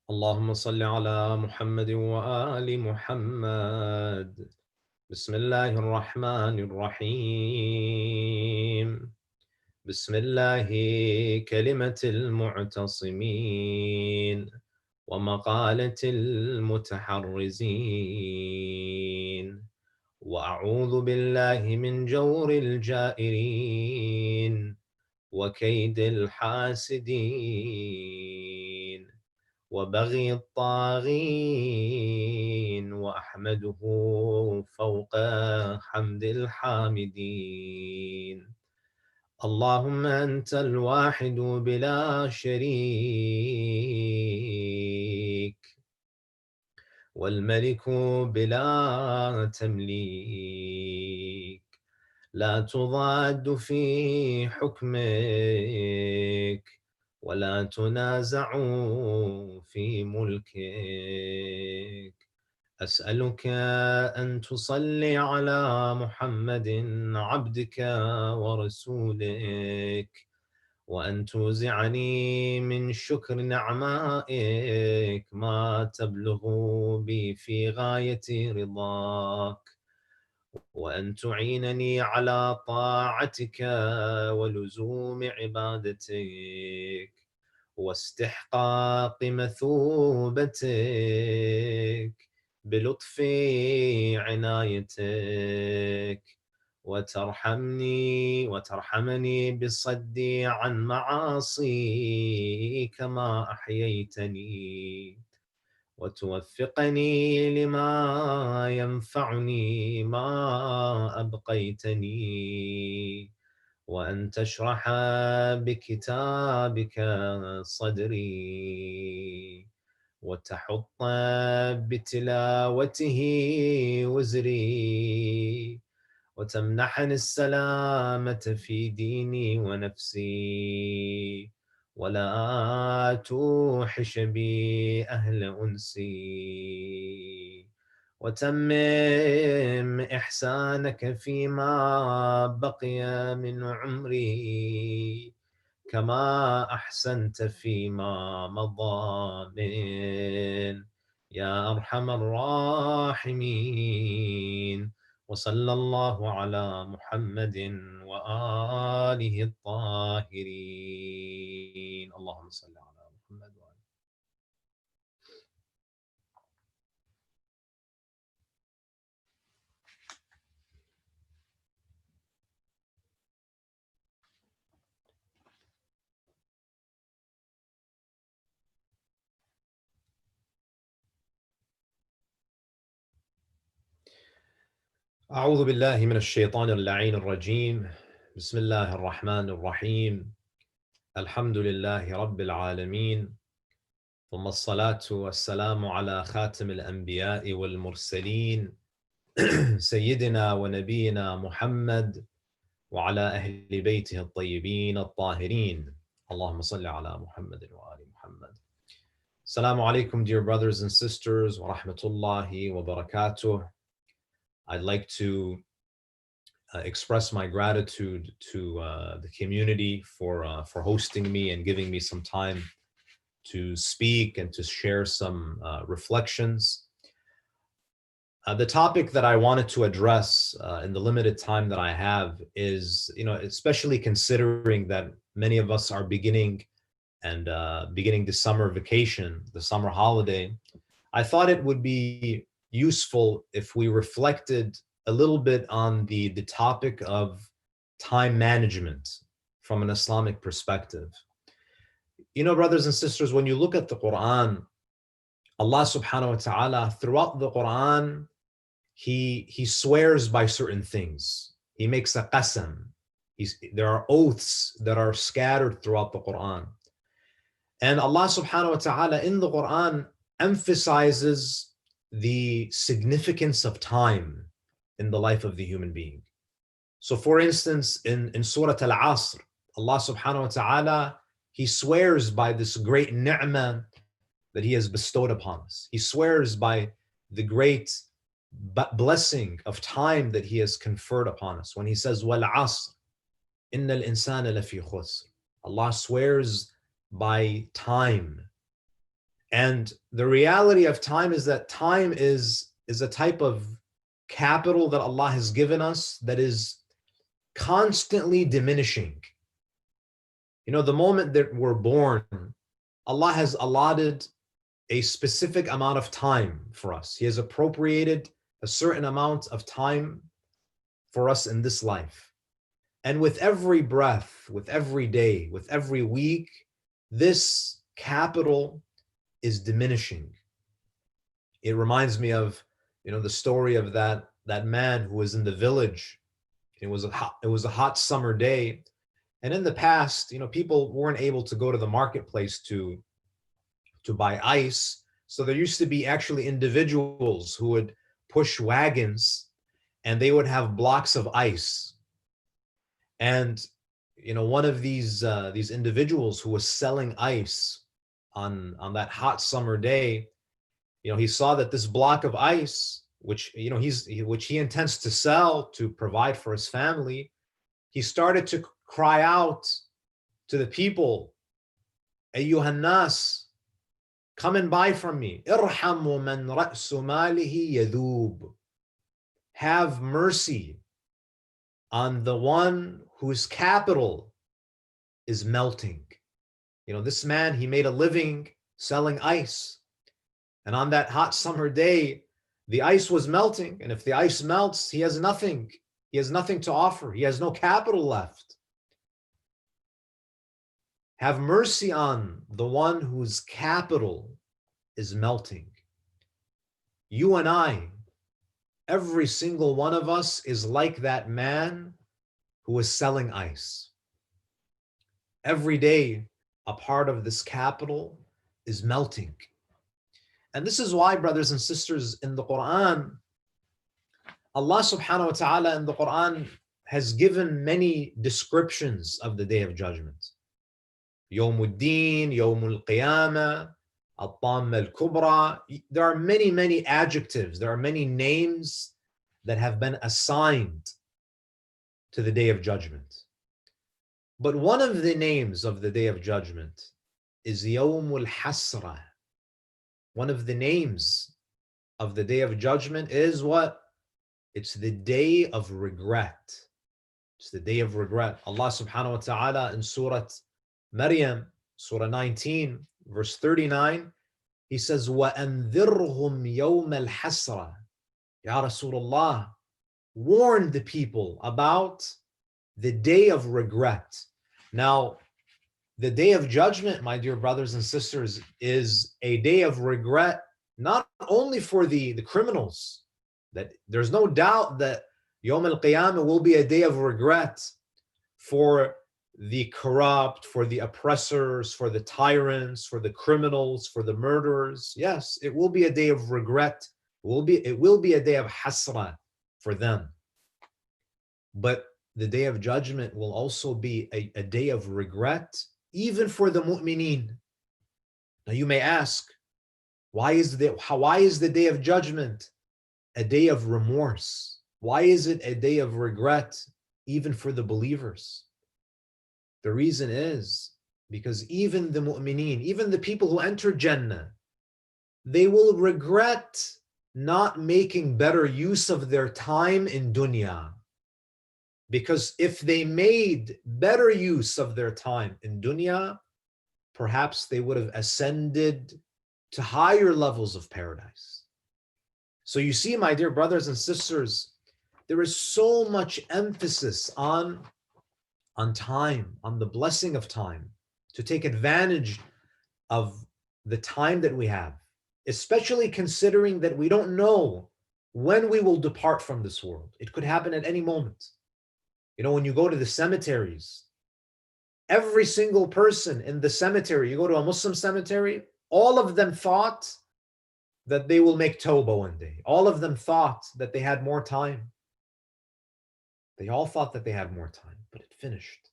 اللهم صل على محمد وآل محمد. بسم الله الرحمن الرحيم. بسم الله كلمة المعتصمين ومقالة المتحرزين، وأعوذ بالله من جور الجائرين وكيد الحاسدين وبغي الطاغين، وأحمده فوق حمد الحامدين. اللهم أنت الواحد بلا شريك، والملك بلا تمليك، لا تضاد في حكمك ولا تنازع في ملكك. أسألك أن تصلي على محمد عبدك ورسولك، وأن توزعني من شكر نعمائك ما تبلغ بي في غاية رضاك، وأن تعينني على طاعتك ولزوم عبادتك واستحقاق مثوبتك بلطف عنايتك، وترحمني بالصد عن معاصيك كما أحييتني، وتوفقني لما ينفعني ما أبقيتني، وأن تشرح بكتابك صدري، وتحط بتلاوته وزري، وتمنحني السلامة في ديني ونفسي، ولا توحش بي أهل أنسي، وتمم إحسانك فيما بقي من عمري كما أحسنت فيما مضى من يا أرحم الراحمين. وصلى الله على محمد وآله الطاهرين. اللهم صل على محمد وآله. أعوذ بالله من الشيطان اللعين الرجيم. بسم الله الرحمن الرحيم. الحمد لله رب العالمين، ثم الصلاة والسلام على خاتم الأنبياء والمرسلين سيدنا ونبينا محمد وعلى أهل بيته الطيبين الطاهرين. اللهم صل على محمد وآل محمد. Assalamu alaikum, dear brothers and sisters, wa rahmatullahi wa barakatuh. I'd like to express my gratitude to the community for hosting me and giving me some time to speak and to share some reflections. The topic that I wanted to address in the limited time that I have is, especially considering that many of us are beginning the summer vacation, the summer holiday, I thought it would be useful if we reflected a little bit on the topic of time management from an Islamic perspective. Brothers and sisters, when you look at the Quran, Allah subhanahu wa ta'ala, throughout the Quran, he swears by certain things. He makes a qasam. There are oaths that are scattered throughout the Quran. And Allah subhanahu wa ta'ala in the Quran emphasizes the significance of time in the life of the human being. So for instance, in Surah Al-Asr, Allah subhanahu wa ta'ala, he swears by this great ni'mah that he has bestowed upon us. He swears by the great blessing of time that he has conferred upon us. When he says, وَالْعَصْرِ إِنَّ الْإِنسَانَ لَفِي خُسْرٍ. Allah swears by time. And the reality of time is that time is a type of capital that Allah has given us that is constantly diminishing. You know, the moment that we're born, Allah has allotted a specific amount of time for us. He has appropriated a certain amount of time for us in this life. And with every breath, with every day, with every week, this capital is diminishing. It reminds me of, you know, the story of that man who was in the village. It was a hot summer day, and in the past, you know, people weren't able to go to the marketplace to buy ice. So there used to be actually individuals who would push wagons, and they would have blocks of ice. And you know, one of these individuals who was selling ice on that hot summer day, you know, he saw that this block of ice, which, you know, which he intends to sell to provide for his family, he started to cry out to the people, "Ayyuhan nas, come and buy from me. Irhamu man ra'su malihi yadhub." Have mercy on the one whose capital is melting. You know, this man, he made a living selling ice. And on that hot summer day, the ice was melting. And if the ice melts, he has nothing. He has nothing to offer. He has no capital left. Have mercy on the one whose capital is melting. You and I, every single one of us is like that man who is selling ice. Every day, a part of this capital is melting. And this is why, brothers and sisters, in the Quran, Allah subhanahu wa ta'ala in the Quran has given many descriptions of the Day of Judgment. Yawmuddin, Yawmul Qiyamah, Al-Tamma Al-Kubra. There are many, many adjectives. There are many names that have been assigned to the Day of Judgment. But one of the names of the Day of Judgment is Yawmul Hasra. One of the names of the Day of Judgment is what? It's the day of regret. It's the day of regret. Allah subhanahu wa ta'ala in Surah Maryam, Surah 19, verse 39, He says, وَأَنذِرْهُمْ يَوْمَ الْحَسْرَةِ. Ya Rasulullah, warn the people about the day of regret. Now, the day of judgment, my dear brothers and sisters, is a day of regret, not only for the criminals, that there's no doubt that Yawm al-Qiyamah will be a day of regret for the corrupt, for the oppressors, for the tyrants, for the criminals, for the murderers. Yes, it will be a day of regret. It will be a day of hasra for them. But the day of judgment will also be a day of regret, even for the mu'mineen. Now you may ask, why is the day of judgment a day of remorse? Why is it a day of regret, even for the believers? The reason is because even the mu'mineen, even the people who enter Jannah, they will regret not making better use of their time in dunya. Because if they made better use of their time in dunya, perhaps they would have ascended to higher levels of paradise. So you see, my dear brothers and sisters, there is so much emphasis on time, on the blessing of time, to take advantage of the time that we have, especially considering that we don't know when we will depart from this world. It could happen at any moment. You know, when you go to the cemeteries, every single person in the cemetery, you go to a Muslim cemetery, all of them thought that they will make Tawbah one day. All of them thought that they had more time. They all thought that they had more time, but it finished.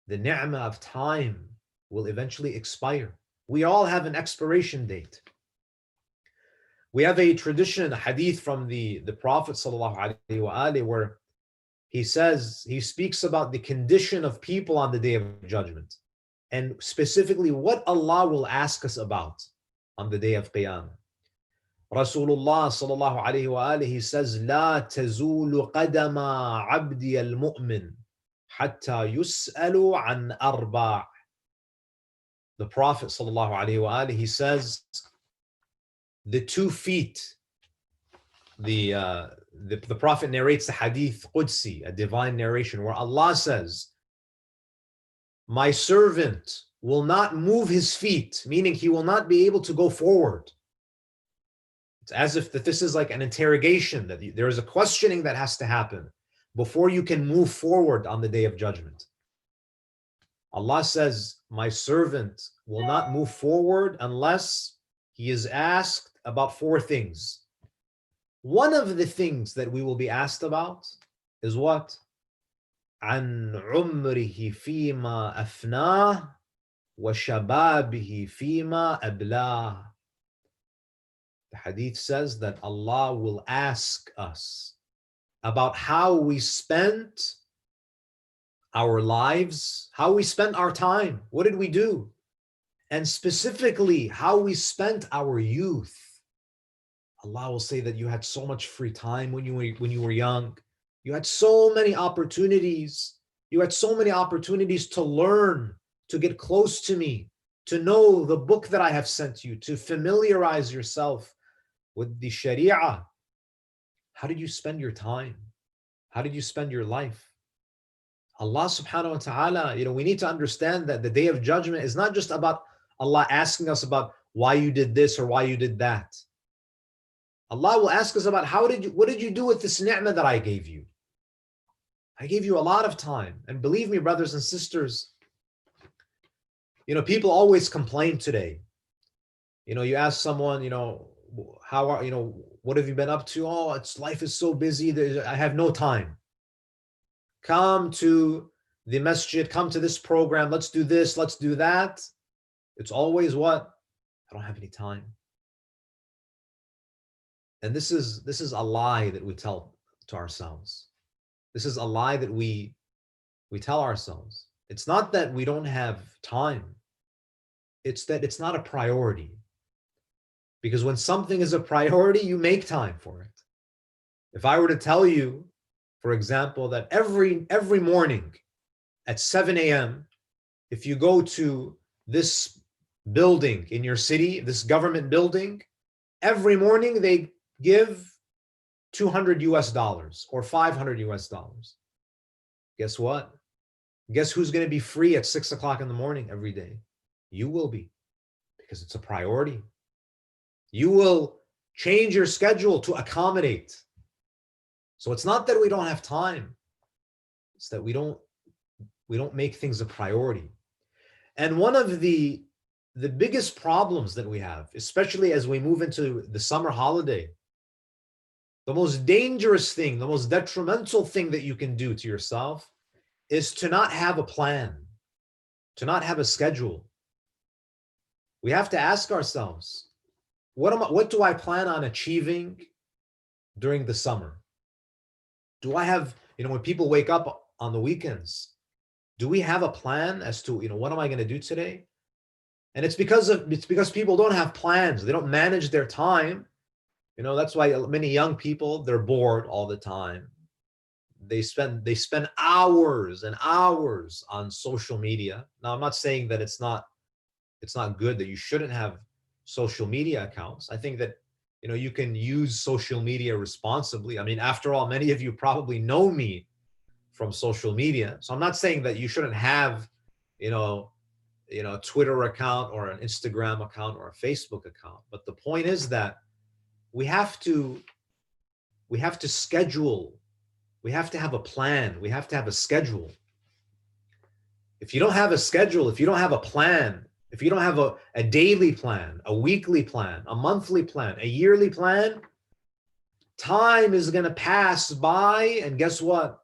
The ni'mah of time will eventually expire. We all have an expiration date. We have a tradition, a hadith from the Prophet ﷺ, where he speaks about the condition of people on the Day of Judgment. and specifically what Allah will ask us about on the day of Qiyamah. Rasulullah sallallahu alayhi wa alihi says, لا تزول قدم عبدي المؤمن حتى يسأل عن أربع. The Prophet sallallahu alayhi wa alihi says, the 2 feet, the Prophet narrates the hadith Qudsi, a divine narration, where Allah says, my servant will not move his feet, meaning he will not be able to go forward. It's as if that this is like an interrogation, that there is a questioning that has to happen before you can move forward on the day of judgment. Allah says, my servant will not move forward unless he is asked about 4 things. One of the things that we will be asked about is what? عن عمره فيما أفناه وشبابه فيما أبلاه. The hadith says that Allah will ask us about how we spent our lives, how we spent our time, what did we do? And specifically, how we spent our youth. Allah will say that you had so much free time when you were young. You had so many opportunities. You had so many opportunities to learn, to get close to me, to know the book that I have sent you, to familiarize yourself with the Sharia. How did you spend your time? How did you spend your life? Allah subhanahu wa ta'ala, we need to understand that the day of judgment is not just about Allah asking us about why you did this or why you did that. Allah will ask us about what did you do with this ni'mah that I gave you? I gave you a lot of time. And believe me, brothers and sisters, people always complain today. You ask someone, how are, what have you been up to? Oh, life is so busy. I have no time. Come to the masjid, come to this program. Let's do this. Let's do that. It's always what? I don't have any time. And this is a lie that we tell to ourselves. This is a lie that we tell ourselves. It's not that we don't have time. It's that it's not a priority. Because when something is a priority, you make time for it. If I were to tell you, for example, that every morning at 7 a.m., if you go to this building in your city, this government building, every morning they give $200 or $500. Guess what? Guess who's going to be free at 6 o'clock in the morning every day? You will be, because it's a priority. You will change your schedule to accommodate. So it's not that we don't have time. It's that we don't make things a priority. And one of the biggest problems that we have, especially as we move into the summer holiday, the most dangerous thing, the most detrimental thing that you can do to yourself is to not have a plan, to not have a schedule. We have to ask ourselves, what do I plan on achieving during the summer? Do I have, when people wake up on the weekends, do we have a plan as to, what am I going to do today? And it's because people don't have plans. They don't manage their time. That's why many young people, they're bored all the time. They spend hours and hours on social media. Now, I'm not saying that it's not good, that you shouldn't have social media accounts. I think that, you can use social media responsibly. I mean, after all, many of you probably know me from social media. So I'm not saying that you shouldn't have, a Twitter account or an Instagram account or a Facebook account. But the point is that we have to schedule. We have to have a plan. We have to have a schedule. If you don't have a schedule, if you don't have a plan, if you don't have a daily plan, a weekly plan, a monthly plan, a yearly plan, time is going to pass by, and guess what?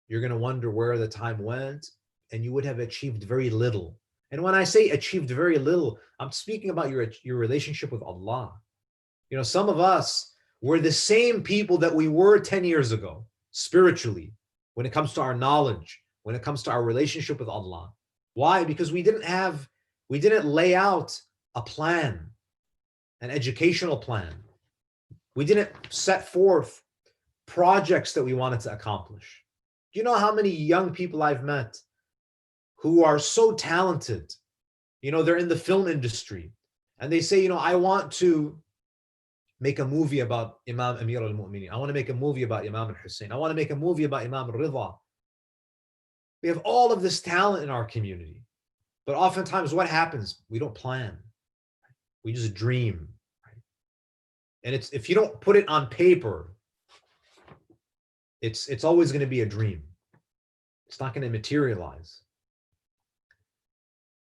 You're going to wonder where the time went, and you would have achieved very little. And when I say achieved very little, I'm speaking about your relationship with Allah. Some of us were the same people that we were 10 years ago, spiritually, when it comes to our knowledge, when it comes to our relationship with Allah. Why? Because we didn't lay out a plan, an educational plan. We didn't set forth projects that we wanted to accomplish. Do you know how many young people I've met who are so talented? They're in the film industry and they say, I want to make a movie about Imam Amir al-Mu'minin. I want to make a movie about Imam al-Hussein. I want to make a movie about Imam al-Ridha. We have all of this talent in our community. But oftentimes what happens? We don't plan. We just dream. And if you don't put it on paper, it's always going to be a dream. It's not going to materialize.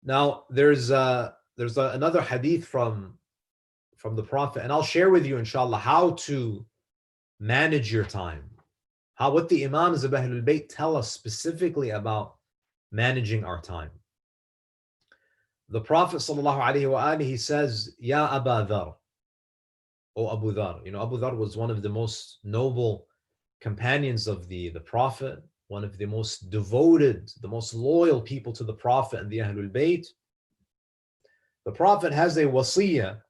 Now, there's another hadith from the Prophet, and I'll share with you, inshallah, how to manage your time. What the Imams of Ahlul Bayt tell us specifically about managing our time. The Prophet sallallahu alaihi wasallam, he says, Ya Aba Dhar, O Abu Dhar. Abu Dhar was one of the most noble companions of the Prophet, one of the most devoted, the most loyal people to the Prophet and the Ahlul Bayt. The Prophet has a wasiyah,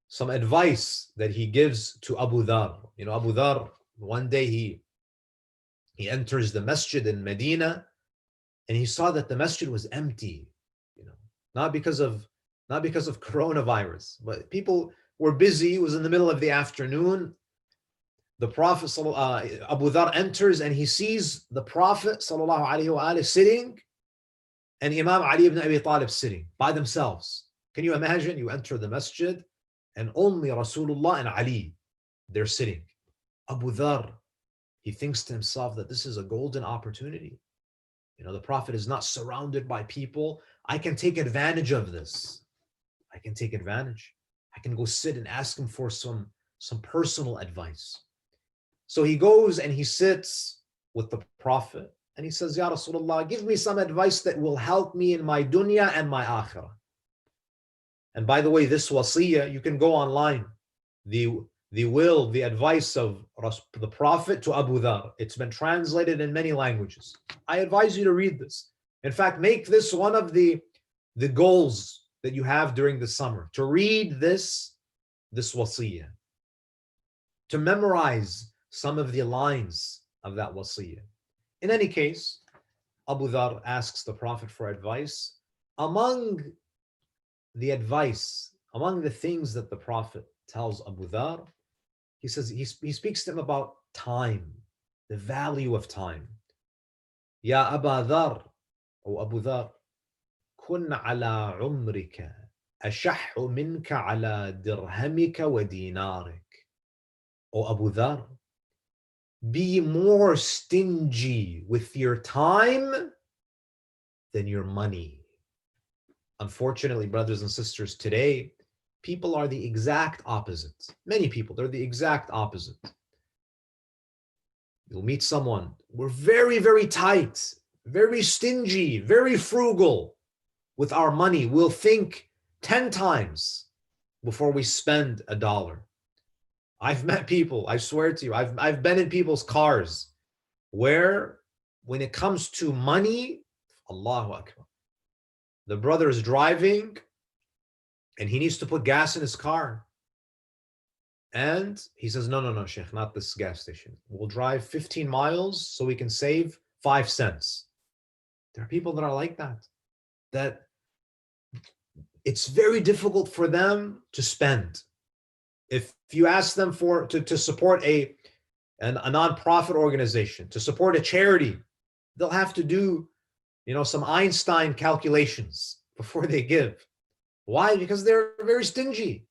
some advice that he gives to Abu Dhar. Abu Dhar, one day he enters the masjid in Medina and he saw that the masjid was empty, not because of coronavirus, but people were busy. It was in the middle of the afternoon. The Prophet, Abu Dhar, enters and he sees the Prophet sallallahu alaihi wasallam sitting and Imam Ali ibn Abi Talib sitting by themselves. Can you imagine? You enter the masjid and only Rasulullah and Ali, they're sitting. Abu Dhar, he thinks to himself that this is a golden opportunity. The Prophet is not surrounded by people. I can take advantage of this. I can take advantage. I can go sit and ask him for some personal advice. So he goes and he sits with the Prophet and he says, Ya Rasulullah, give me some advice that will help me in my dunya and my akhirah. And by the way, this wasiyah, you can go online. The advice of the Prophet to Abu Dhar. It's been translated in many languages. I advise you to read this. In fact, make this one of the goals that you have during the summer, to read this wasiyah, to memorize some of the lines of that wasiyah. In any case, Abu Dhar asks the Prophet for advice. Among the things that the Prophet tells Abu Dhar, he says, he speaks to him about time, the value of time. Ya Aba Dhar, O Abu Dhar, kun ala umrika ashahhu minka ala dirhamika wa dinarik. O Abu Dhar, be more stingy with your time than your money. Unfortunately, brothers and sisters, today, people are the exact opposite. Many people, they're the exact opposite. You'll meet someone, we're very, very tight, very stingy, very frugal with our money. We'll think 10 times before we spend $1. I've met people, I swear to you, I've been in people's cars where when it comes to money, Allahu Akbar, the brother is driving and he needs to put gas in his car. And he says, no, Sheikh, not this gas station. We'll drive 15 miles so we can save 5 cents. There are people that are like that it's very difficult for them to spend. If you ask them to support a nonprofit organization, to support a charity, they'll have to do, some Einstein calculations before they give. Why? Because they're very stingy.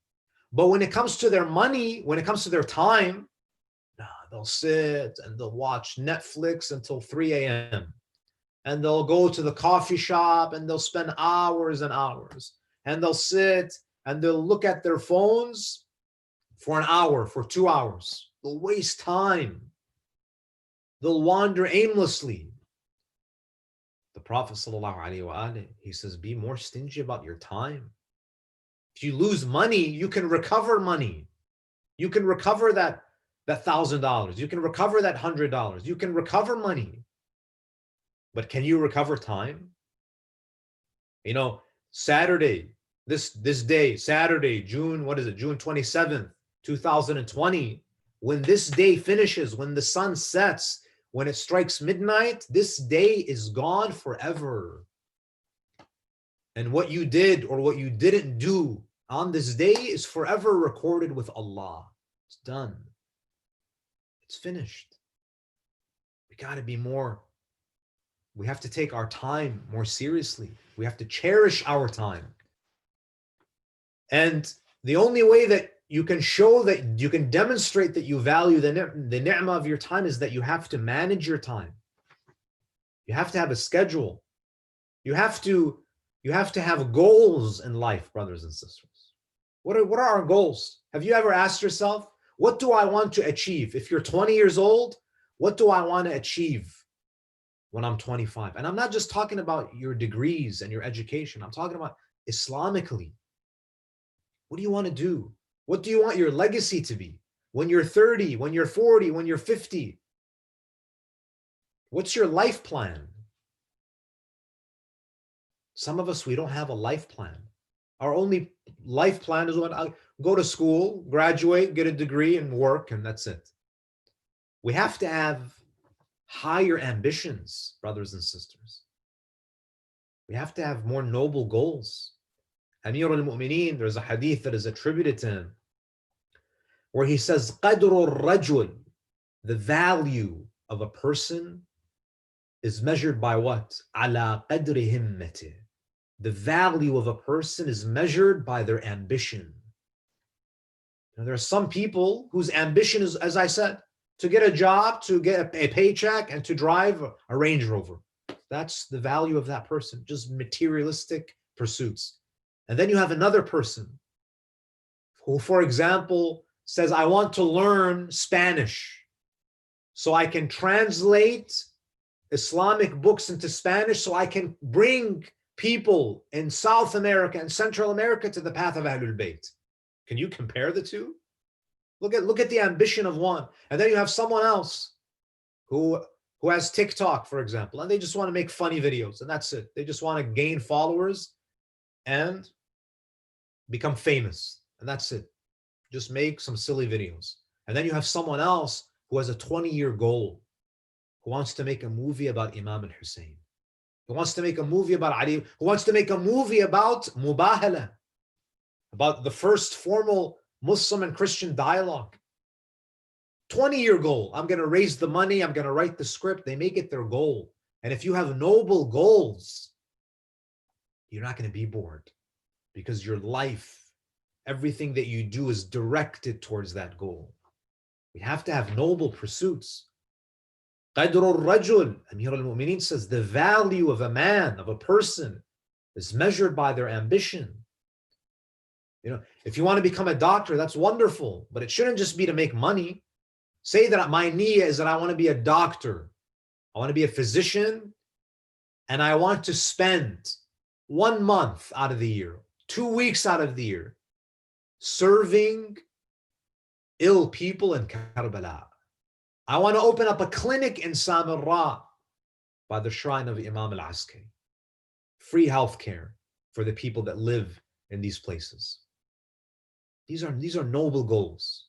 But when it comes to their money, when it comes to their time, they'll sit and they'll watch Netflix until 3 a.m. And they'll go to the coffee shop and they'll spend hours and hours. And they'll sit and they'll look at their phones for an hour, for 2 hours. They'll waste time. They'll wander aimlessly. The Prophet ﷺ, he says, be more stingy about your time. If you lose money, you can recover money. You can recover that $1,000. You can recover that $100. You can recover money. But can you recover time? You know, Saturday, this day, Saturday, June, what is it? June 27th, 2020. When this day finishes, when the sun sets, when it strikes midnight, this day is gone forever. And what you did or what you didn't do on this day is forever recorded with Allah. It's done. It's finished. We got to be more. We have to take our time more seriously. We have to cherish our time. And the only way that you can show that you can demonstrate that you value the ni'mah of your time is that you have to manage your time. You have to have a schedule. You have to have goals in life, brothers and sisters. What are our goals? Have you ever asked yourself, what do I want to achieve? If you're 20 years old, what do I want to achieve when I'm 25? And I'm not just talking about your degrees and your education. I'm talking about Islamically. What do you want to do? What do you want your legacy to be? When you're 30, when you're 40, when you're 50? What's your life plan? Some of us, we don't have a life plan. Our only life plan is when I go to school, graduate, get a degree, and work, and that's it. We have to have higher ambitions, brothers and sisters. We have to have more noble goals. Amir al-Mu'mineen, there's a hadith that is attributed to him where he says, قَدْرُ الرَّجُلِ, the value of a person is measured by what? عَلَى قَدْرِ هِمَّتِهِ. The value of a person is measured by their ambition. Now, there are some people whose ambition is, as I said, to get a job, to get a paycheck, and to drive a Range Rover. That's the value of that person, just materialistic pursuits. And then you have another person who, for example, says, I want to learn Spanish so I can translate Islamic books into Spanish so I can bring people in South America and Central America to the path of Ahlul Bayt. Can you compare the two? Look at the ambition of one. And then you have someone else who has TikTok, for example, and they just want to make funny videos, and that's it. They just want to gain followers and become famous, and that's it. Just make some silly videos. And then you have someone else who has a 20-year goal, who wants to make a movie about Imam al-Hussein, who wants to make a movie about Ali, who wants to make a movie about Mubahala, about the first formal Muslim and Christian dialogue. 20-year goal. I'm going to raise the money. I'm going to write the script. They make it their goal. And if you have noble goals, you're not going to be bored because your life, everything that you do is directed towards that goal. We have to have noble pursuits. قَدْرُ الرَّجُلِ, Amir al-Mu'mineen says, the value of a man, of a person, is measured by their ambition. You know, if you want to become a doctor, that's wonderful, but it shouldn't just be to make money. Say that my niyyah is that I want to be a doctor, I want to be a physician, and I want to spend 1 month out of the year, 2 weeks out of the year, serving ill people in Karbala. I want to open up a clinic in Samarra by the shrine of Imam al-Askari. Free healthcare for the people that live in these places. These are noble goals.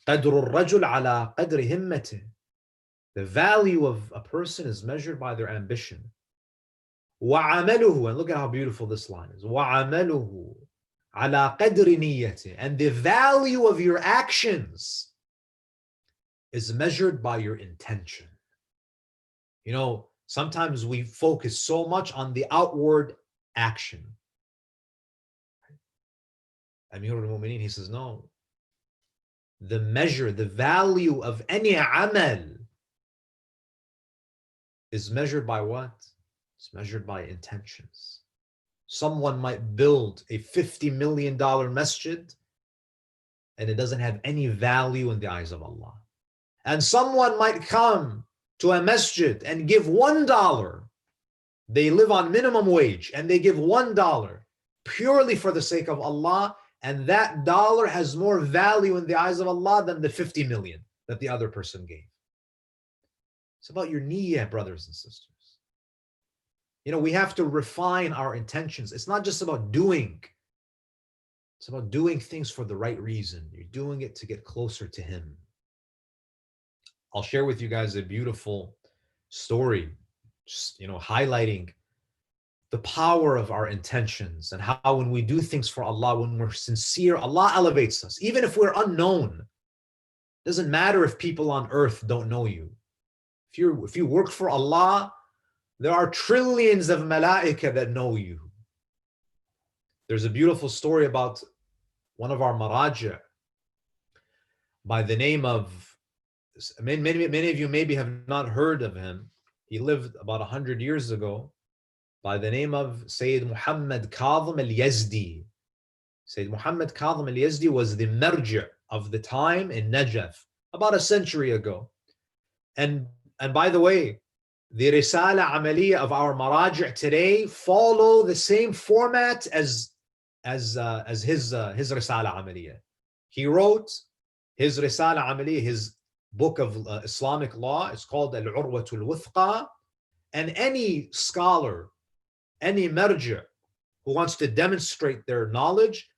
قَدْرُ الرَّجُلِ عَلَى قَدْرِ هِمَّتِهِ. The value of a person is measured by their ambition. وَعَمَلُهُ, and look at how beautiful this line is. وَعَمَلُهُ عَلَى قَدْرِ نِيَّتِهِ. And the value of your actions is measured by your intention. You know, sometimes we focus so much on the outward action. Amir al-Mu'mineen, he says, no. The measure, the value of any amal is measured by what? It's measured by intentions. Someone might build a $50 million masjid and it doesn't have any value in the eyes of Allah. And someone might come to a masjid and give $1. They live on minimum wage and they give $1 purely for the sake of Allah, and that dollar has more value in the eyes of Allah than the 50 million that the other person gave. It's about your niyyah, brothers and sisters. We have to refine our intentions. It's not just about doing. It's about doing things for the right reason. You're doing it to get closer to him. I'll share with you guys a beautiful story, just, highlighting the power of our intentions and how when we do things for Allah, when we're sincere, Allah elevates us. Even if we're unknown, it doesn't matter if people on earth don't know you. If you work for Allah, there are trillions of malaika that know you. There's a beautiful story about one of our maraja by the name of, many of you maybe have not heard of him. He lived about 100 years ago, by the name of Sayyid Muhammad Kadhim al-Yazdi. Sayyid Muhammad Kadhim al-Yazdi was the marja of the time in Najaf about a century ago. And by the way, the Risala Amaliya of our Maraji' today follow the same format as his Risala Amaliya. He wrote his Risala Amaliya, his book of Islamic law. It's called Al-Urwatul Wuthqa. And any scholar, any marja who wants to demonstrate their knowledge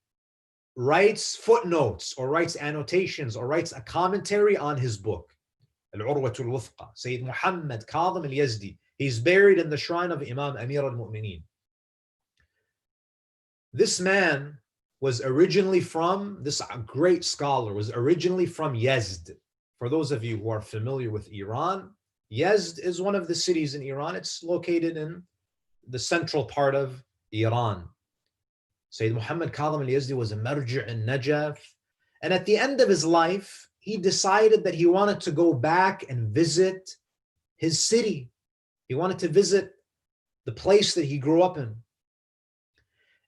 writes footnotes or writes annotations or writes a commentary on his book, Al-Urwatul Wuthqa. Sayyid Muhammad Kadhim al-Yazdi. He's buried in the shrine of Imam Amir al-Mu'mineen. This man was originally from, this great scholar was originally from Yazd. For those of you who are familiar with Iran, Yazd is one of the cities in Iran. It's located in the central part of Iran. Sayyid Muhammad Kadhim al-Yazdi was a marji' in Najaf. And at the end of his life, he decided that he wanted to go back and visit his city. He wanted to visit the place that he grew up in.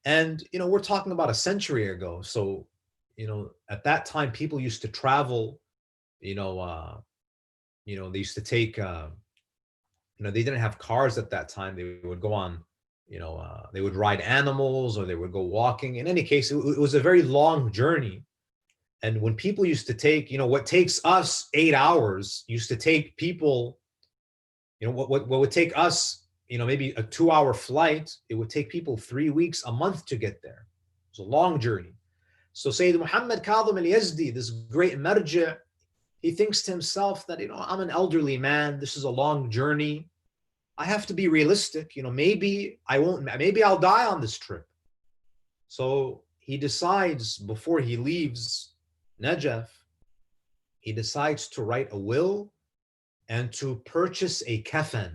And, we're talking about a century ago. So, at that time, people used to travel, they used to take, they didn't have cars at that time. They would go on, they would ride animals or they would go walking. In any case, it was a very long journey. And when people used to take, what takes us 8 hours used to take people, what would take us, maybe a 2-hour flight, it would take people 3 weeks, a month to get there. It was a long journey. So Sayyid Muhammad Kadhim al-Yazdi, this great marja', he thinks to himself that, I'm an elderly man. This is a long journey. I have to be realistic. Maybe I'll die on this trip. So he decides before he leaves Najaf, he decides to write a will and to purchase a kafan,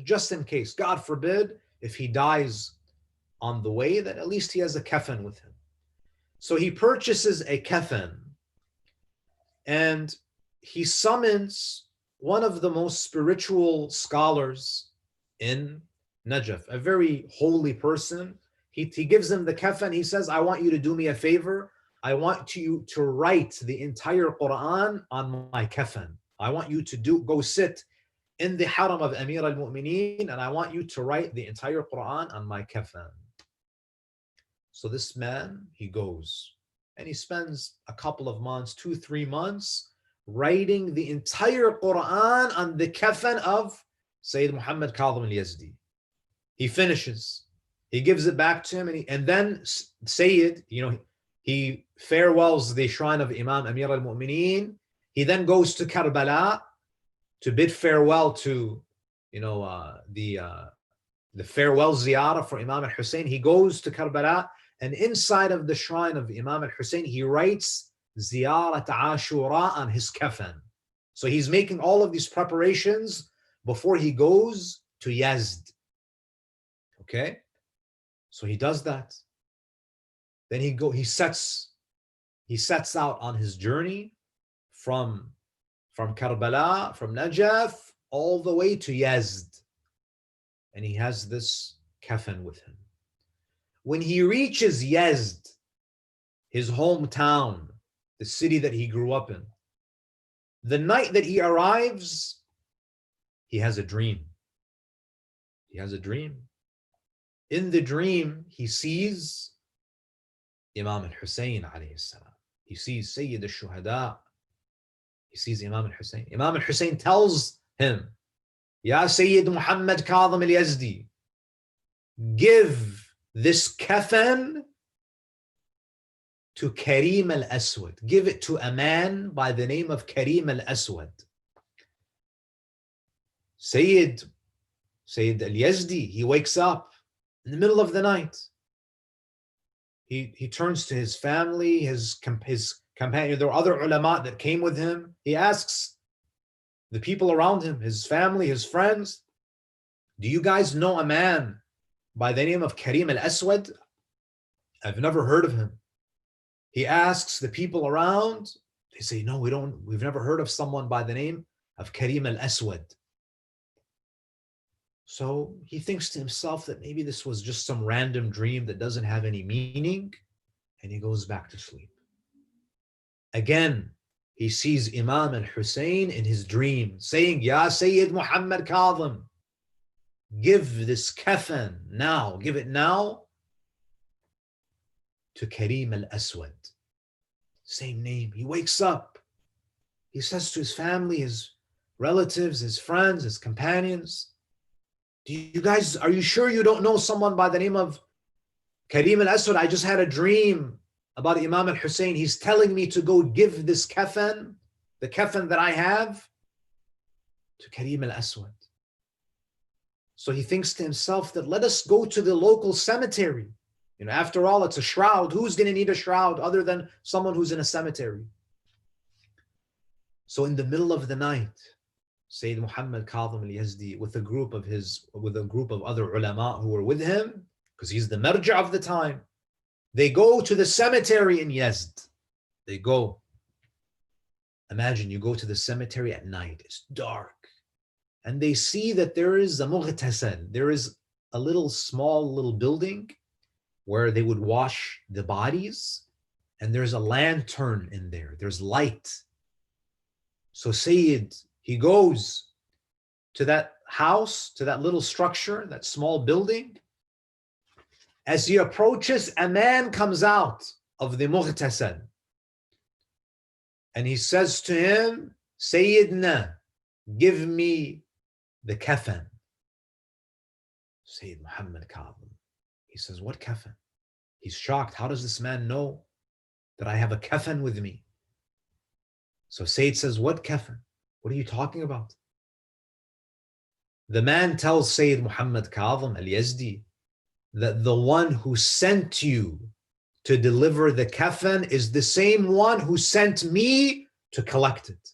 just in case, God forbid, if he dies on the way, that at least he has a kafan with him. So he purchases a kafan and he summons one of the most spiritual scholars in Najaf, a very holy person. He gives him the kafan. He says, I want you to do me a favor. I want you to write the entire Quran on my kafan. I want you to go sit in the haram of Amir al-Mu'mineen, and I want you to write the entire Quran on my kafan. So this man, he goes, and he spends a couple of months, 2-3 months, writing the entire Quran on the kafan of Sayyid Muhammad Kadhim al-Yazdi. He finishes. He gives it back to him, and then Sayyid, he farewells the shrine of Imam Amir al-Mu'mineen. He then goes to Karbala to bid farewell to, the farewell ziyarah for Imam al-Hussein. He goes to Karbala, and inside of the shrine of Imam al-Hussein, he writes Ziyarat Ashura on his kafan. So he's making all of these preparations before he goes to Yazd. Okay? So he does that. Then he sets out on his journey from Karbala, from Najaf, all the way to Yazd. And he has this kafan with him. When he reaches Yazd, his hometown, the city that he grew up in, the night that he arrives, he has a dream. He has a dream. In the dream, he sees Imam al-Hussein alayhi salam. He sees Sayyid al-Shuhada. He sees Imam al-Hussein. Imam al-Hussein tells him Ya Sayyid Muhammad Kadhim al-Yazdi, give this kafan to Karim al-Aswad. Give it to a man by the name of Karim al-Aswad. Sayyid al-Yazdi, he wakes up in the middle of the night. He turns to his family, his companion. There were other ulama that came with him. He asks the people around him, his family, his friends, do you guys know a man by the name of Karim al-Aswad? I've never heard of him. He asks the people around. They say, no, we've never heard of someone by the name of Karim al-Aswad. So he thinks to himself that maybe this was just some random dream that doesn't have any meaning, and he goes back to sleep. Again, he sees Imam al-Hussein in his dream saying, Ya Sayyid Muhammad Kadhim, give this kafan now, give it now to Karim al-Aswad. Same name. He wakes up. He says to his family, his relatives, his friends, his companions, are you sure you don't know someone by the name of Karim al-Aswad? I just had a dream about Imam al-Hussein. He's telling me to go give this kafan, the kafan that I have, to Karim al-Aswad. So he thinks to himself that let us go to the local cemetery. After all, it's a shroud. Who's going to need a shroud other than someone who's in a cemetery? So in the middle of the night, Sayyid Muhammad Kadhim al-Yazdi with a group of other ulama who were with him, because he's the marja of the time, they go to the cemetery in Yazd. They go. Imagine you go to the cemetery at night. It's dark. And they see that there is a mughtasal. There is a small little building where they would wash the bodies. And there's a lantern in there. There's light. So Sayyid, he goes to that house, to that little structure, that small building. As he approaches, a man comes out of the mughtasal. And he says to him, Sayyidina, give me the kafan. Sayyid Muhammad Kadhim. He says, what kafan? He's shocked. How does this man know that I have a kafan with me? So Sayyid says, what kafan? What are you talking about? The man tells Sayyid Muhammad Kadhim al-Yazdi that the one who sent you to deliver the kafan is the same one who sent me to collect it.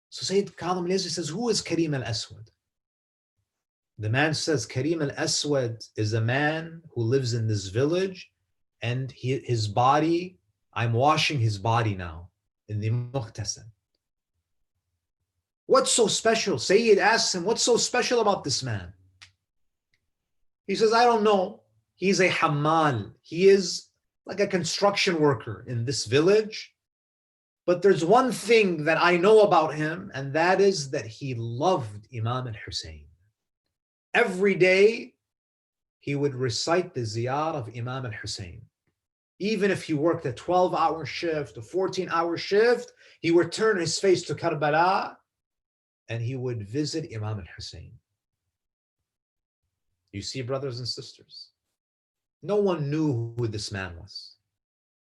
So Sayyid Kadhim al-Yazdi says, who is Karim al-Aswad? The man says, Karim al-Aswad is a man who lives in this village, and his body, I'm washing his body now in the mughtasal. What's so special? Sayyid asks him, what's so special about this man? He says, I don't know. He's a hammal. He is like a construction worker in this village. But there's one thing that I know about him, and that is that he loved Imam al-Hussein. Every day, he would recite the ziyarah of Imam al-Hussein. Even if he worked a 12-hour shift, a 14-hour shift, he would turn his face to Karbala and he would visit Imam al-Hussein. You see, brothers and sisters, no one knew who this man was.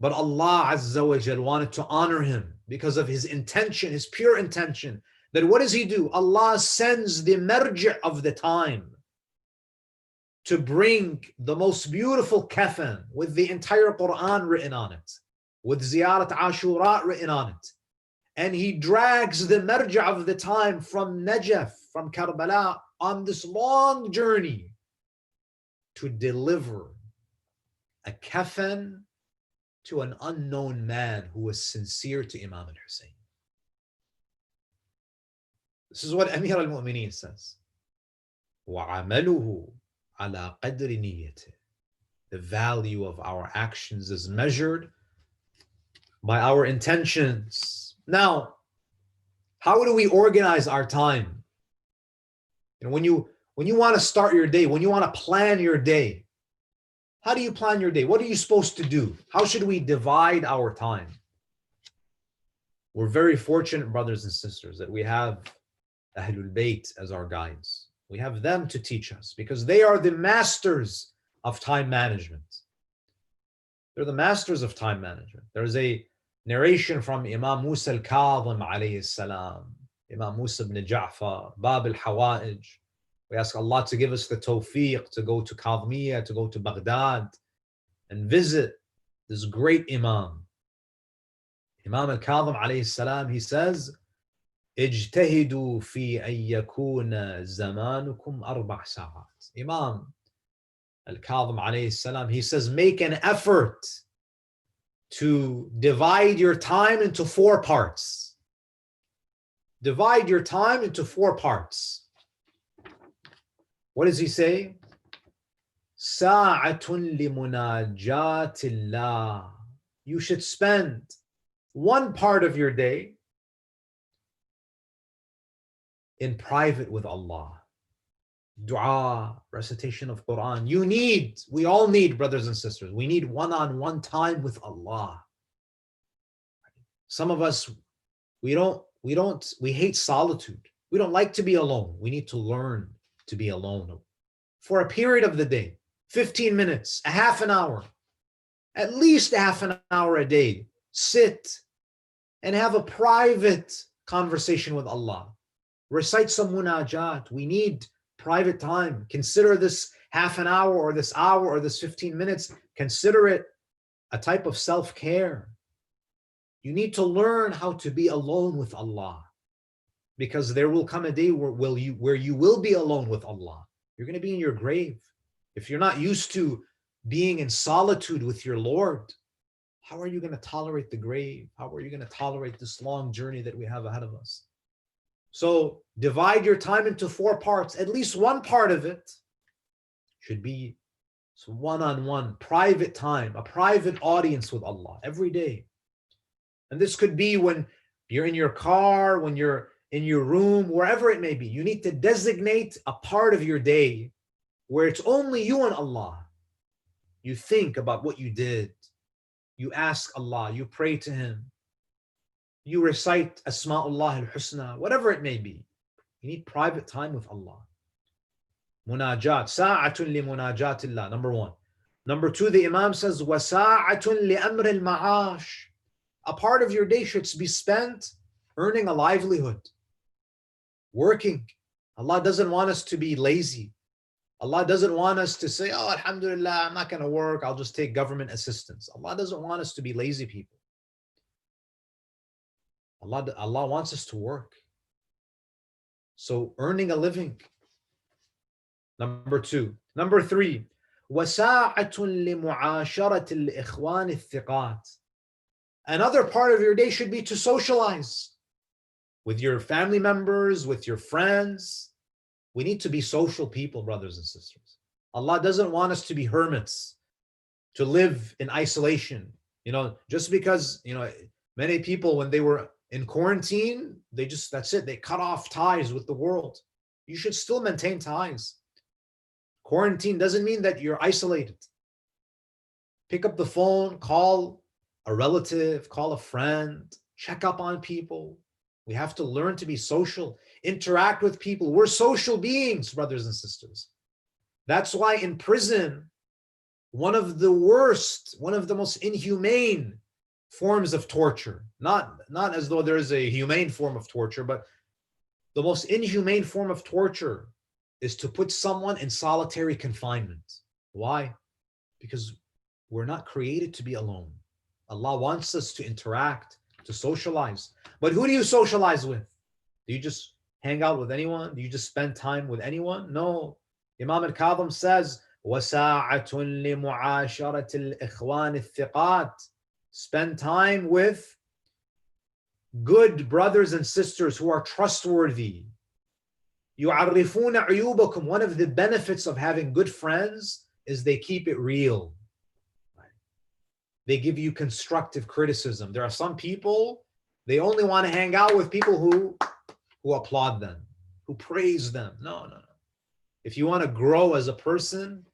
But Allah Azza wa Jal wanted to honor him because of his intention, his pure intention. That what does he do? Allah sends the marji' of the time to bring the most beautiful kafan with the entire Quran written on it, with Ziyarat Ashura written on it. And he drags the marji' of the time from Najaf, from Karbala, on this long journey to deliver a kafan to an unknown man who was sincere to Imam al-Hussein. This is what Amir al-Mu'mineen says. وَعَمَلُهُ عَلَى قَدْرِ نِيَّتِهِ. The value of our actions is measured by our intentions. Now, how do we organize our time? And when you want to start your day, when you want to plan your day, how do you plan your day? What are you supposed to do? How should we divide our time? We're very fortunate, brothers and sisters, that we have Ahlul Bayt as our guides. We have them to teach us because they are the masters of time management. They're the masters of time management. There's a narration from Imam Musa al-Kadhim alayhi salam, Imam Musa ibn Ja'far, Bab al-Hawa'ij. We ask Allah to give us the tawfiq to go to Kadhmiya, to go to Baghdad and visit this great Imam. Imam al-Kadhim alayhi salam, he says, اجتهدوا في أن يكون زمانكم 4 ساعات. Imam Al-Kadhim alayhi salam, he says, make an effort to divide your time into 4 parts. Divide your time into 4 parts. What does he say? ساعة لمناجاة الله. You should spend 1 part of your day in private with Allah. Dua, recitation of Quran. We all need, brothers and sisters, we need one-on-one time with Allah. Some of us, we hate solitude. We don't like to be alone. We need to learn to be alone for a period of the day, 15 minutes, a half an hour, at least a half an hour a day. Sit and have a private conversation with Allah. Recite some munajat. We need private time. Consider this half an hour or this hour or this 15 minutes. Consider it a type of self-care. You need to learn how to be alone with Allah, because there will come a day where you will be alone with Allah. You're going to be in your grave. If you're not used to being in solitude with your Lord, how are you going to tolerate the grave? How are you going to tolerate this long journey that we have ahead of us? So divide your time into 4 parts. At least 1 part of it should be some one-on-one private time, a private audience with Allah every day. And this could be when you're in your car, when you're in your room, wherever it may be. You need to designate a part of your day where it's only you and Allah. You think about what you did. You ask Allah, you pray to Him. You recite Asma'ullah al-Husna, whatever it may be. You need private time with Allah. Munajat, sa'atun li munajatillah, number 1. Number 2, the Imam says, wa sa'atun li amr al-ma'ash. A part of your day should be spent earning a livelihood, working. Allah doesn't want us to be lazy. Allah doesn't want us to say, oh, alhamdulillah, I'm not going to work. I'll just take government assistance. Allah doesn't want us to be lazy people. Allah wants us to work. So earning a living. Number 2. Number 3. وَسَاعَةٌ لِمُعَاشَرَةِ الْإِخْوَانِ الثِّقَاتِ. Another part of your day should be to socialize with your family members, with your friends. We need to be social people, brothers and sisters. Allah doesn't want us to be hermits, to live in isolation. Just because, many people, when they were in quarantine, that's it. They cut off ties with the world. You should still maintain ties. Quarantine doesn't mean that you're isolated. Pick up the phone, call a relative, call a friend, check up on people. We have to learn to be social, interact with people. We're social beings, brothers and sisters. That's why in prison, one of the most inhumane forms of torture, not as though there is a humane form of torture, but the most inhumane form of torture is to put someone in solitary confinement. Why? Because we're not created to be alone. Allah wants us to interact, to socialize. But who do you socialize with? Do you just hang out with anyone? Do you just spend time with anyone? No. Imam al-Kadhim says, وَسَاعَةٌ لِمُعَاشَرَةِ الْإِخْوَانِ الثِّقَاتِ. Spend time with good brothers and sisters who are trustworthy. يُعَرِّفُونَ عُيُوبَكُمْ. One of the benefits of having good friends is they keep it real. They give you constructive criticism. There are some people, they only want to hang out with people who applaud them, who praise them. No. If you want to grow as a person,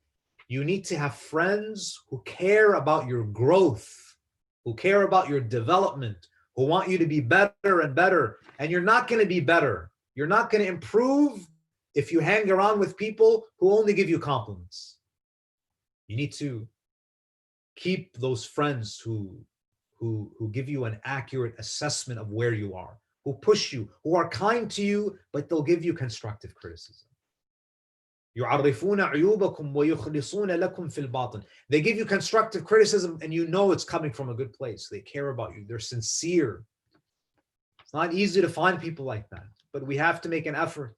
you need to have friends who care about your growth, who care about your development, who want you to be better and better. And you're not going to be better. You're not going to improve if you hang around with people who only give you compliments. You need to keep those friends who give you an accurate assessment of where you are, who push you, who are kind to you, but they'll give you constructive criticism. يعرفون عيوبكم ويخلصون لكم في الباطن. They give you constructive criticism and you know it's coming from a good place. They care about you. They're sincere. It's not easy to find people like that, but we have to make an effort.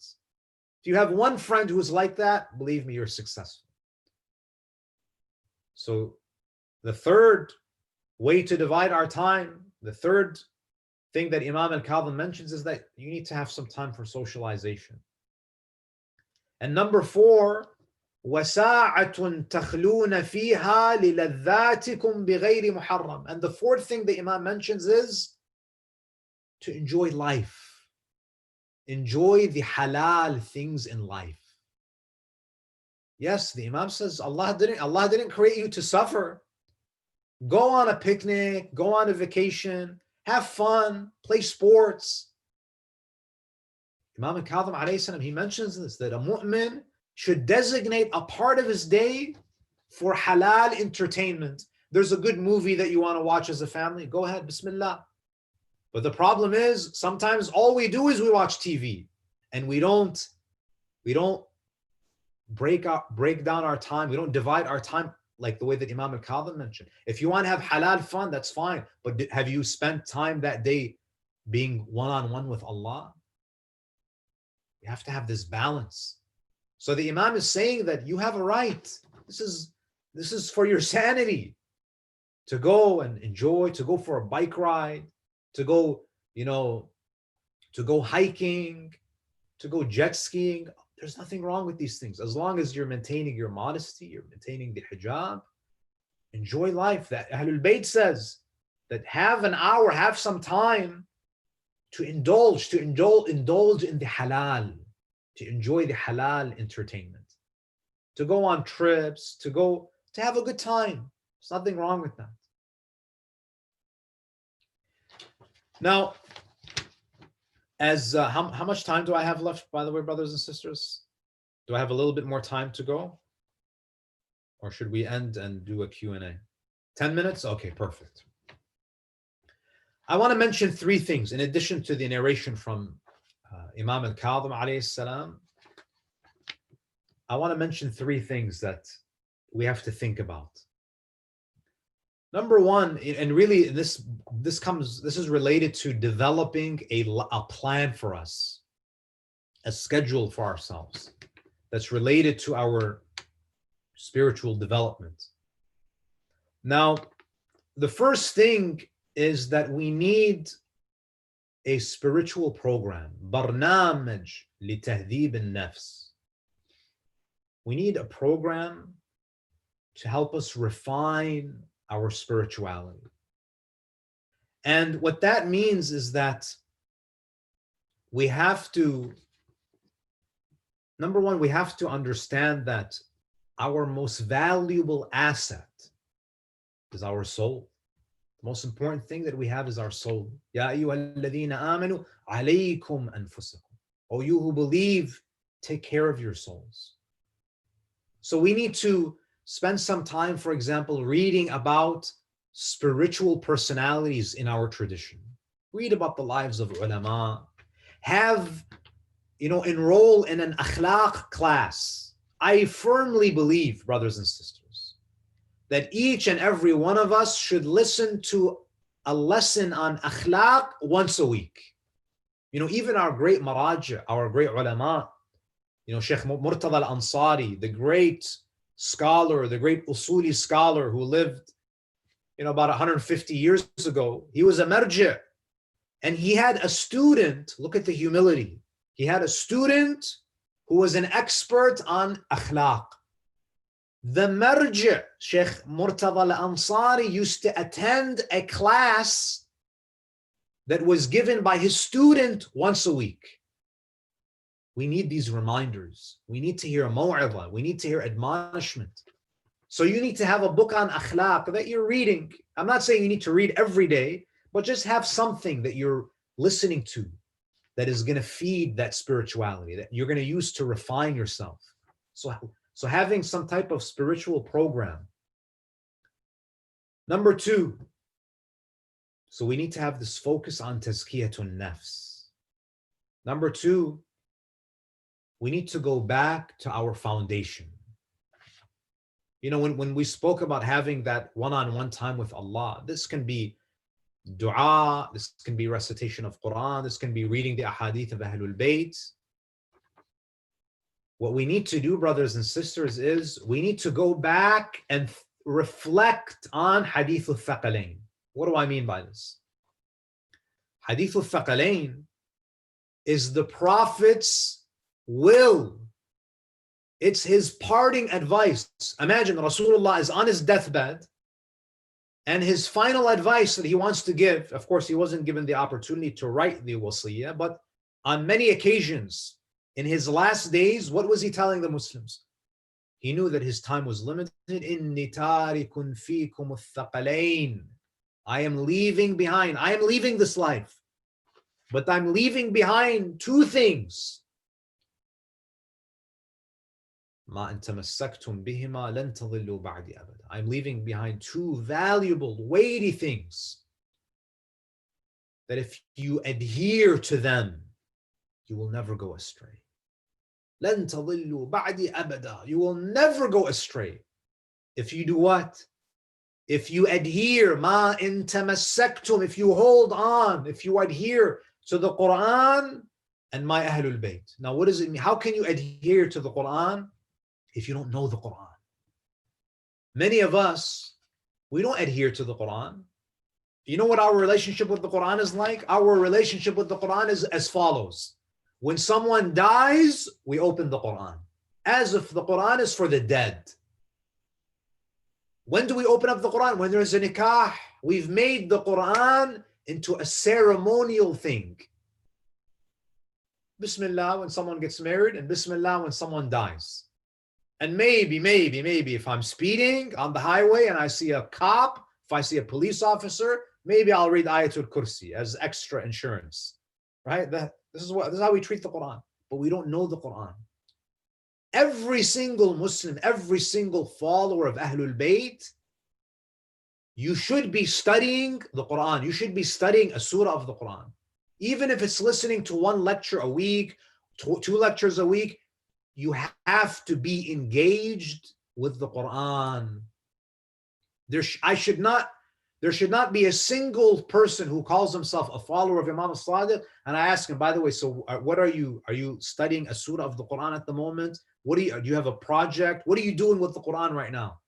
If you have one friend who is like that, believe me, you're successful. So the third way to divide our time, the third thing that Imam Al-Kadhim mentions is that you need to have some time for socialization. And number 4, وَسَاعَةٌ تَخْلُونَ فِيهَا لِلَذَّاتِكُمْ بِغَيْرِ مُحَرَّمٍ. And the fourth thing the Imam mentions is to enjoy life. Enjoy the halal things in life. Yes, the Imam says Allah didn't create you to suffer. Go on a picnic, go on a vacation, have fun, play sports. Imam Al-Kadhim alayhi salam, he mentions this, that a mu'min should designate a part of his day for halal entertainment. There's a good movie that you want to watch as a family, go ahead, bismillah. But the problem is, sometimes all we do is we watch TV and we don't break down our time, we don't divide our time like the way that Imam Al-Kadhim mentioned. If you want to have halal fun, that's fine. But have you spent time that day being one-on-one with Allah? You have to have this balance. So the Imam is saying that you have a right. This is for your sanity, to go and enjoy, to go for a bike ride, to go, to go hiking, to go jet skiing. There's nothing wrong with these things. As long as you're maintaining your modesty, you're maintaining the hijab, enjoy life. That Ahlul Bayt says that have an hour, have some time to indulge in the halal, to enjoy the halal entertainment, to go on trips, to have a good time. There's nothing wrong with that. Now, how much time do I have left, by the way, brothers and sisters? Do I have a little bit more time to go? Or should we end and do a Q&A? 10 minutes? Okay, perfect. I want to mention 3 things in addition to the narration from Imam Al-Kadhim alayhi salam. I want to mention 3 things that we have to think about. Number 1, and really this is related to developing a plan for us, a schedule for ourselves that's related to our spiritual development. Now, the first thing is that we need a spiritual program, برنامج لتهذيب النفس. We need a program to help us refine our spirituality. And what that means is that we have to, number 1, we have to understand that our most valuable asset is our soul. The most important thing that we have is our soul. Ya ayyuhalladhina amanu alaykum anfusakum. O you who believe, take care of your souls. So we need to spend some time, for example, reading about spiritual personalities in our tradition. Read about the lives of ulama. Enroll in an akhlaq class. I firmly believe, brothers and sisters, that each and every one of us should listen to a lesson on akhlaq once a week. Even our great maraja, our great ulama, Shaykh Murtada al-Ansari, the great scholar, the great usuli scholar who lived, about 150 years ago. He was a marji', and he had a student. Look at the humility. He had a student who was an expert on akhlaq. The marji', Shaykh Murtada al-Ansari, used to attend a class that was given by his student once a week. We need these reminders. We need to hear maw'idha. We need to hear admonishment. So you need to have a book on akhlaq that you're reading. I'm not saying you need to read every day, but just have something that you're listening to. that is going to feed that spirituality, that you're going to use to refine yourself. So having some type of spiritual program. Number two, so we need to have this focus on tazkiyatun nafs. Number two, we need to go back to our foundation. You know, when we spoke about having that one-on-one time with Allah, this can be dua, this can be recitation of Quran, this can be reading the ahadith of Ahlul Bayt. What we need to do, brothers and sisters, is we need to go back and reflect on Hadith al-Thaqalain. What do I mean by this? Hadith al-Thaqalain is the Prophet's will. It's his parting advice. Imagine Rasulullah is on his deathbed, and his final advice that he wants to give, of course, he wasn't given the opportunity to write the wasiyah, but on many occasions in his last days, what was he telling the Muslims? He knew that his time was limited. Inni tarikun fikum al-thaqalain. I am leaving behind. I am leaving this life, but I'm leaving behind two things. ما إن تمسكتم بهما لن تضلوا بعدي أبدا. I'm leaving behind two valuable, weighty things that if you adhere to them, you will never go astray. لن تضلوا بعدي أبدا. You will never go astray. If you do what? If you adhere, ما إن تمسكتم, if you hold on, if you adhere to the Quran and my Ahlul Bayt. Now, what does it mean? How can you adhere to the Quran if you don't know the Quran? Many of us, we don't adhere to the Quran. You know what our relationship with the Quran is like? Our relationship with the Quran is as follows. When someone dies, we open the Quran, as if the Quran is for the dead. When do we open up the Quran? When there's a nikah. We've made the Quran into a ceremonial thing. Bismillah when someone gets married, and Bismillah when someone dies. And maybe, if I'm speeding on the highway and I see a cop, if I see a police officer, maybe I'll read Ayatul Kursi as extra insurance, right? This is how we treat the Quran, but we don't know the Quran. Every single Muslim, every single follower of Ahlul Bayt, you should be studying the Quran. You should be studying a surah of the Quran. Even if it's listening to one lecture a week, two lectures a week, you have to be engaged with the Quran. There should not be a single person who calls himself a follower of Imam al-Sadiq, and I ask him, by the way, so what are you studying a surah of the Quran at the moment? Do you have a project? What are you doing with the Quran right now?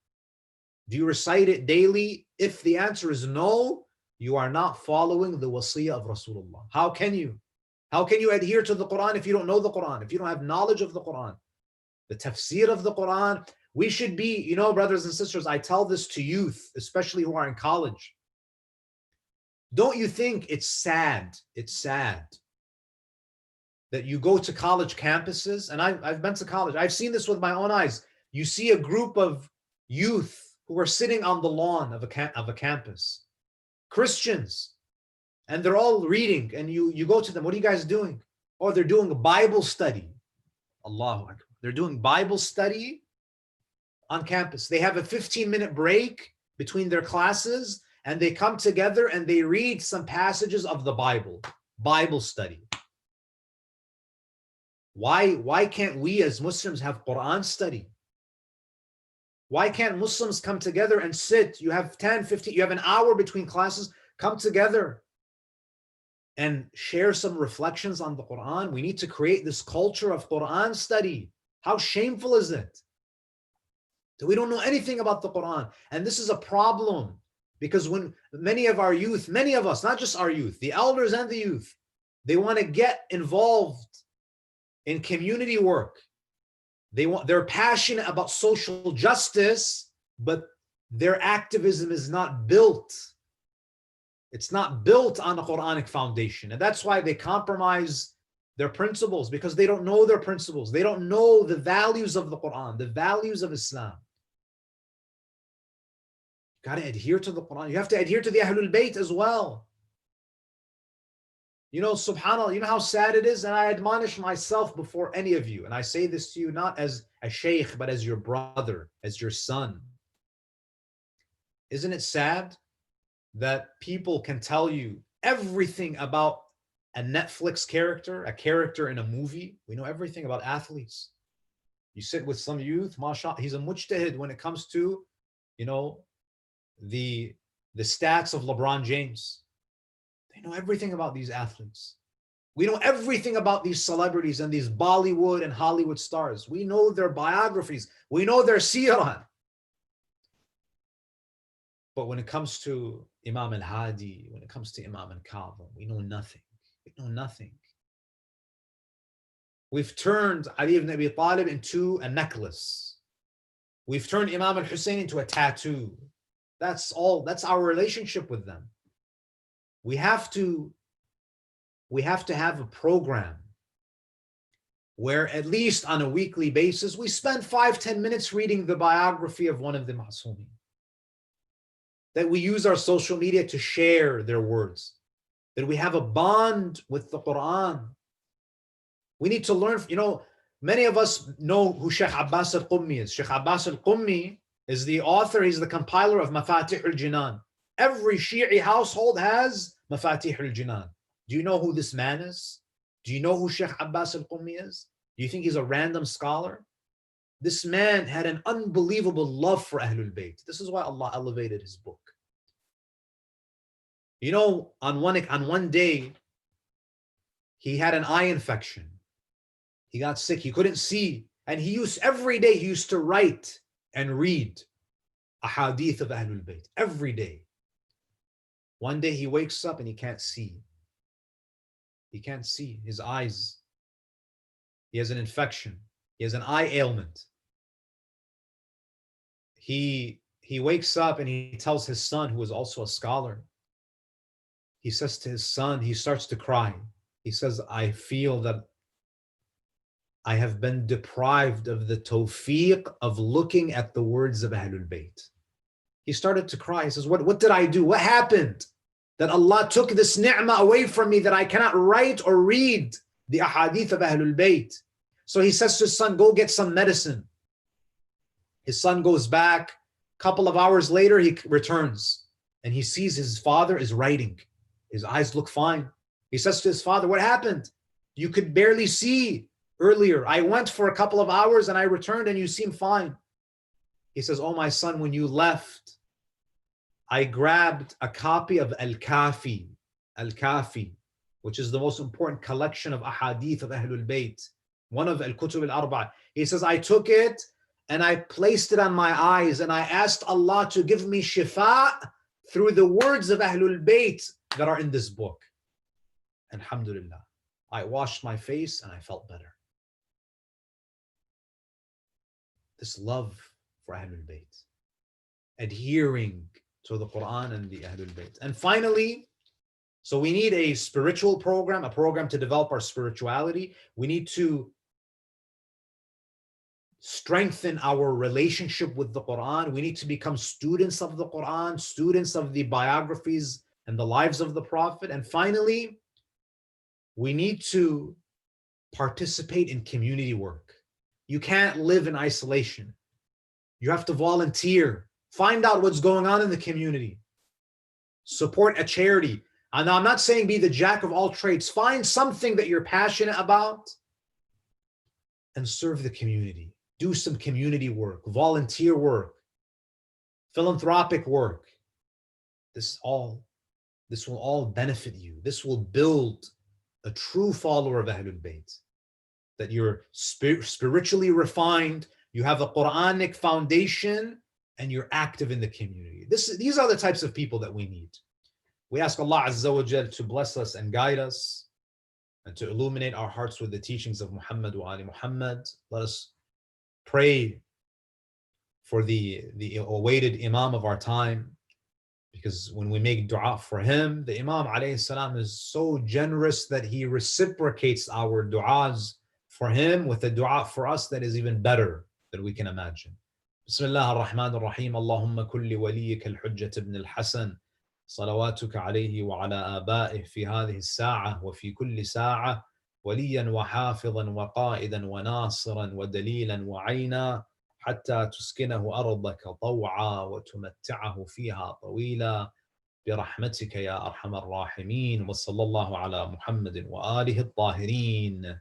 Do you recite it daily? If the answer is no, you are not following the wasiyah of Rasulullah. How can you? How can you adhere to the Quran if you don't know the Quran, if you don't have knowledge of the Quran? The tafsir of the Quran, we should be, brothers and sisters, I tell this to youth, especially who are in college. Don't you think it's sad? It's sad that you go to college campuses, and I've been to college. I've seen this with my own eyes. You see a group of youth who are sitting on the lawn of a campus, Christians, and they're all reading, and you go to them. What are you guys doing? Oh, they're doing a Bible study. Allahu Akbar. They're doing Bible study on campus. They have a 15-minute break between their classes, and they come together and they read some passages of the Bible study. Why can't we as Muslims have Quran study? Why can't Muslims come together and sit? You have 10, 15, you have an hour between classes. Come together and share some reflections on the Quran. We need to create this culture of Quran study. How shameful is it that we don't know anything about the Quran? And this is a problem, because when many of us, not just our youth, the elders and the youth, they want to get involved in community work. They're passionate about social justice, but their activism is not built. It's not built on a Quranic foundation. And that's why they compromise their principles, because they don't know their principles. They don't know the values of the Quran, the values of Islam. You got to adhere to the Quran. You have to adhere to the Ahlul Bayt as well. You know, subhanAllah, you know how sad it is? And I admonish myself before any of you. And I say this to you not as a sheikh, but as your brother, as your son. Isn't it sad that people can tell you everything about a Netflix character, a character in a movie? We know everything about athletes. You sit with some youth, mashallah, he's a mujtahid when it comes to, you know, the stats of LeBron James. They know everything about these athletes. We know everything about these celebrities and these Bollywood and Hollywood stars. We know their biographies. We know their seerah. But when it comes to Imam al-Hadi, when it comes to Imam al-Kazim, we know nothing. We know nothing. We've turned Ali ibn Abi Talib into a necklace. We've turned Imam al-Hussein into a tattoo. That's all. That's our relationship with them. We have to have a program where at least on a weekly basis, we spend 5-10 minutes reading the biography of one of the Ma'sumin. That we use our social media to share their words. That we have a bond with the Quran. We need to learn, you know, many of us know who Shaykh Abbas al-Qummi is. Shaykh Abbas al-Qummi is the author, he's the compiler of Mafatih al-Jinan. Every Shi'i household has Mafatih al-Jinan. Do you know who this man is? Do you know who Shaykh Abbas al-Qummi is? Do you think he's a random scholar? This man had an unbelievable love for Ahlul Bayt. This is why Allah elevated his book. You know, on one day, he had an eye infection. He got sick. He couldn't see. And every day, he used to write and read a hadith of Ahlul Bayt. Every day. One day, he wakes up and he can't see. He can't see. His eyes. He has an infection. He has an eye ailment. He wakes up and he tells his son, who is also a scholar, he says to his son, he starts to cry. He says, I feel that I have been deprived of the tawfiq of looking at the words of Ahlul Bayt. He started to cry. He says, what did I do? What happened? That Allah took this ni'mah away from me that I cannot write or read the ahadith of Ahlul Bayt. So he says to his son, go get some medicine. His son goes back. A couple of hours later, he returns and he sees his father is writing. His eyes look fine. He says to his father, what happened? You could barely see earlier. I went for a couple of hours and I returned and you seem fine. He says, oh, my son, when you left, I grabbed a copy of Al-Kafi, which is the most important collection of ahadith of Ahlul Bayt, one of Al-Kutub al-Arba'. He says, I took it and I placed it on my eyes and I asked Allah to give me shifa through the words of Ahlul Bayt that are in this book. Alhamdulillah. I washed my face and I felt better. This love for Ahlul Bayt, adhering to the Quran and the Ahlul Bayt. And finally, so we need a spiritual program, a program to develop our spirituality. We need to strengthen our relationship with the Quran. We need to become students of the Quran, students of the biographies and the lives of the Prophet. And finally, we need to participate in community work. You can't live in isolation. You have to volunteer. Find out what's going on in the community. Support a charity. And I'm not saying be the jack of all trades. Find something that you're passionate about and serve the community. Do some community work, volunteer work, philanthropic work. This will all benefit you. This will build a true follower of Ahlul Bayt. That you're spiritually refined, you have a Quranic foundation, and you're active in the community. These are the types of people that we need. We ask Allah Azza wa Jal to bless us and guide us and to illuminate our hearts with the teachings of Muhammad wa Ali Muhammad. Let us pray for the awaited Imam of our time, because when we make dua for him, the Imam alayhi salam is so generous that he reciprocates our duas for him with a dua for us that is even better than we can imagine. بسم الله الرحمن الرحيم اللهم كل وليك الحجة ابن الحسن صلواتك عليه وعلى آبائه في هذه الساعة وفي كل ساعة وليا وحافظا وقائدا وناصرا ودليلا وعينا، حتى تسكنه أرضك طوعا وتمتعه فيها طويلا برحمتك يا أرحم الراحمين. وصلى الله على محمد وآله الطاهرين.